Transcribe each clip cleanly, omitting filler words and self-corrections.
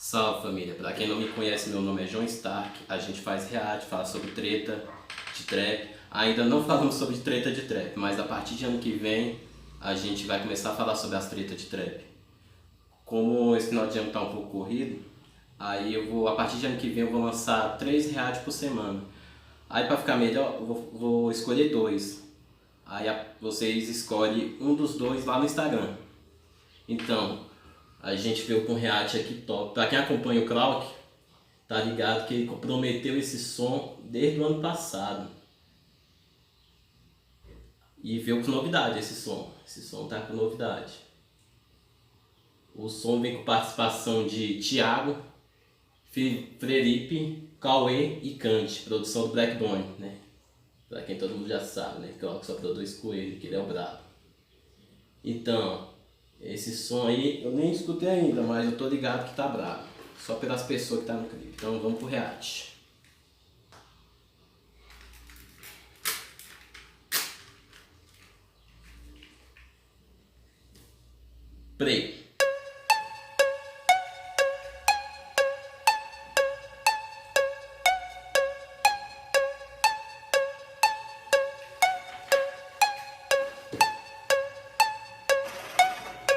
Salve família, pra quem não me conhece, meu nome é João Stark. A gente faz react, fala sobre treta de trap. Ainda não falamos sobre treta de trap, mas a partir de ano que vem a gente vai começar a falar sobre as tretas de trap. Como esse final de ano tá um pouco corrido, aí a partir de ano que vem eu vou lançar 3 react por semana. Aí pra ficar melhor, eu vou escolher 2. Aí vocês escolhem um dos 2 lá no Instagram. Então, a gente veio com um react aqui top. Pra quem acompanha o Krauk, tá ligado que ele prometeu esse som desde o ano passado. E veio com novidade esse som. Esse som tá com novidade. O som vem com participação de Thiago, Felipe, Cauê e Kant. Produção do Blackbone, né? Pra quem todo mundo já sabe, né? Krauk só produz com ele, que ele é o brabo. Então, esse som aí eu nem escutei ainda, mas eu tô ligado que tá bravo. Só pelas pessoas que tá no clipe. Então vamos pro react. Play.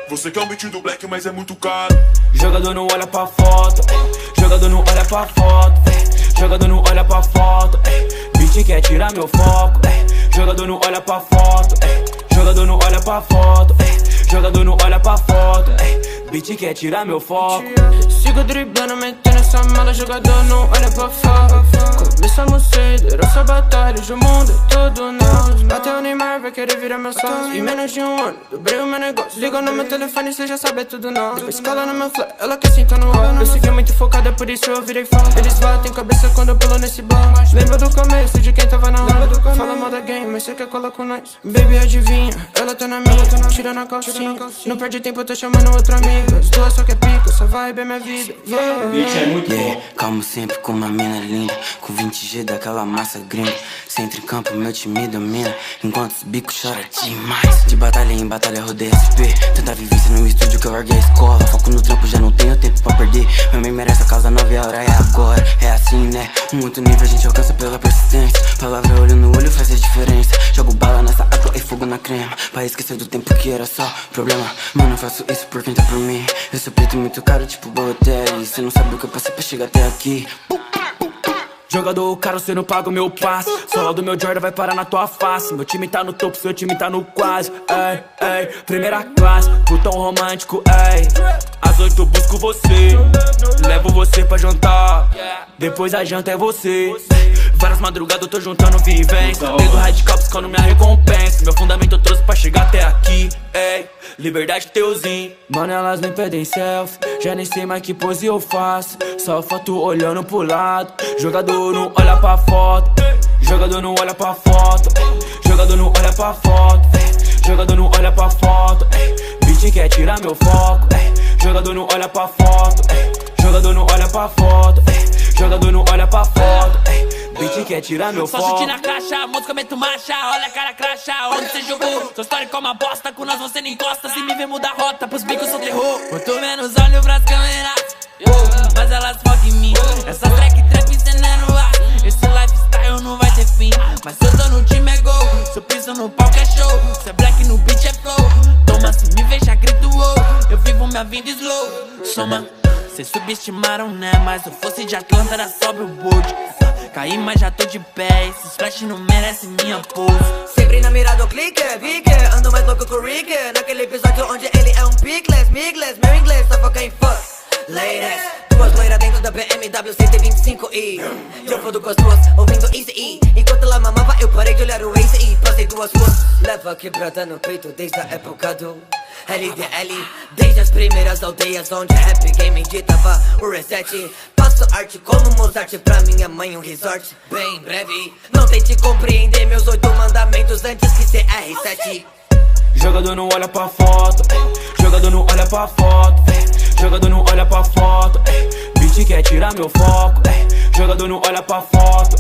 Você quer um beat do Black, mas é muito caro. Jogador não olha pra foto, jogador não olha pra foto, jogador não olha pra foto, beat quer tirar meu foco, jogador não olha pra foto, jogador não olha pra foto, jogador não olha pra foto, beat quer tirar meu foco. Sigo driblando, metendo essa mala, jogador não olha pra foto. Começamos cedo, era só batalhas, o mundo é todo nosso. Até o Neymar vai querer virar meu sócio. Em menos de um ano, dobrei o meu negócio. Ligou no meu telefone, cê já sabe, é tudo nosso. Depois escala no meu fly, ela quer sentar no ar. Eu segui muito focada, por isso eu virei fã. Eles batem cabeça quando eu pulo nesse bar. Lembra do começo, de quem tava na hora. Fala mal da game, mas cê quer colar com nós. Baby, adivinha, ela tá na minha, tirando a calcinha. Não perde tempo, eu tô chamando outra amiga. As duas só quer pica, só vai bem minha vida. O beat é muito bom. Calmo sempre com uma mina linda, com 20G daquela massa gringa. Cê entra em campo, meu time domina, enquanto os bicos choram demais. De batalha em batalha rodei SP, tanta vivência no estúdio que eu larguei a escola. Foco no trampo, já não tenho tempo pra perder. Meu mãe merece a causa 9 horas, é agora. É assim, né? Muito nível a gente alcança pela persistência. Palavra olho no olho faz a diferença. Jogo bala nessa água e fogo na crema, pra esquecer do tempo que era só problema. Mano, eu faço isso por quem tá por mim. Eu sou preto muito caro, tipo Balotelli. Cê não sabe o que eu passei pra chegar até aqui. Jogador caro, cê não paga o meu passe. Solo do meu Jordan vai parar na tua face. Meu time tá no topo, seu time tá no quase. Ei, ei, primeira classe, putão romântico, ei. Às 8 eu busco você, levo você pra jantar. Depois a janta é você. Várias madrugadas eu tô juntando vivência. Tendo radical buscando minha recompensa. Meu fundamento eu trouxe pra chegar até aqui, ei. Liberdade teuzinho. Mano, elas nem pedem selfie, já nem sei mais que pose eu faço. Só foto olhando pro lado. Jogador não olha pra foto, jogador não olha pra foto, jogador não olha pra foto, jogador não olha pra foto, beat quer tirar meu foco, jogador não olha pra foto, jogador não olha pra foto, jogador não olha pra foto, beat quer tirar meu foco. Só chute na caixa, música meto marcha, olha a cara cracha, onde cê jogou? Sua história como uma bosta, com nós você nem encosta. Se me vê mudar rota, pros bicos sou terror. Quanto menos olho pras câmeras, mas elas focam em mim. Essa track trap cê não é no ar, esse lifestyle não vai ter fim. Mas se eu tô no time é gol, se eu piso no palco é show. Se é black no beat é flow, toma se me vê já grito wow. Eu vivo minha vida slow, soma. Cês subestimaram, né? Mas se eu fosse de Atlanta era sobre o boot. Caí, mas já tô de pé, esses flash não merecem minha pose. Sempre na mira do clique, vi que ando mais louco que o Rick. Naquele episódio onde ele é um pickless, migless, meu inglês só foca em fuck ladies. Duas loiras dentro da BMW 125i. Eu fodo com as duas, ouvindo Easy E. Enquanto ela mamava eu parei de olhar o Waze e passei duas ruas. Leva quebrada no peito desde a época do LDL. Desde as primeiras aldeias onde rap game ditava o reset. Faço arte como Mozart, pra minha mãe um resort bem breve. Não tente compreender meus 8 mandamentos antes que CR7. Jogador não olha pra foto, jogador não olha pra foto, jogador não olha pra foto, beat quer tirar meu foco, jogador não olha pra foto,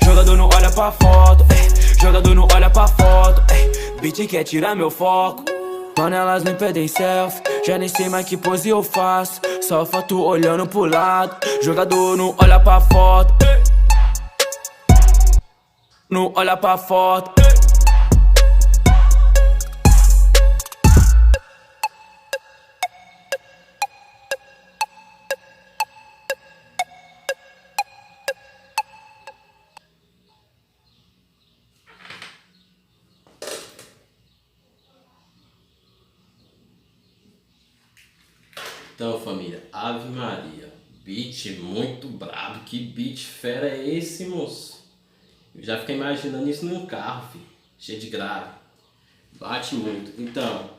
jogador não olha pra foto, jogador não olha pra foto, beat quer tirar meu foco. Mano, elas me pedem selfie, já nem sei mais que pose eu faço. Só foto olhando pro lado, jogador não olha pra foto. Não olha pra foto. Então, família, Ave Maria, beat muito brabo. Que beat fera é esse, moço? Eu já fiquei imaginando isso num carro, filho, cheio de grave. Bate muito. Então,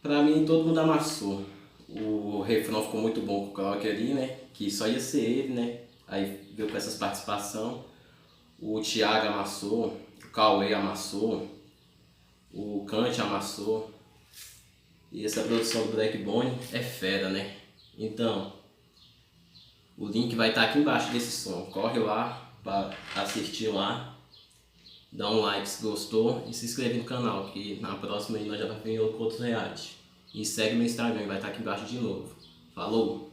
pra mim todo mundo amassou. O refrão ficou muito bom com o Cauê ali, né? Que só ia ser ele, né? Aí veio com essas participações. O Thiago amassou, o Cauê amassou, o Kant amassou. E essa produção do Black Bonnie é fera, né? Então, o link vai estar aqui embaixo desse som. Corre lá para assistir lá. Dá um like se gostou e se inscreve no canal, que na próxima aí nós já vamos vir com outros reais. E segue meu Instagram, vai estar aqui embaixo de novo. Falou!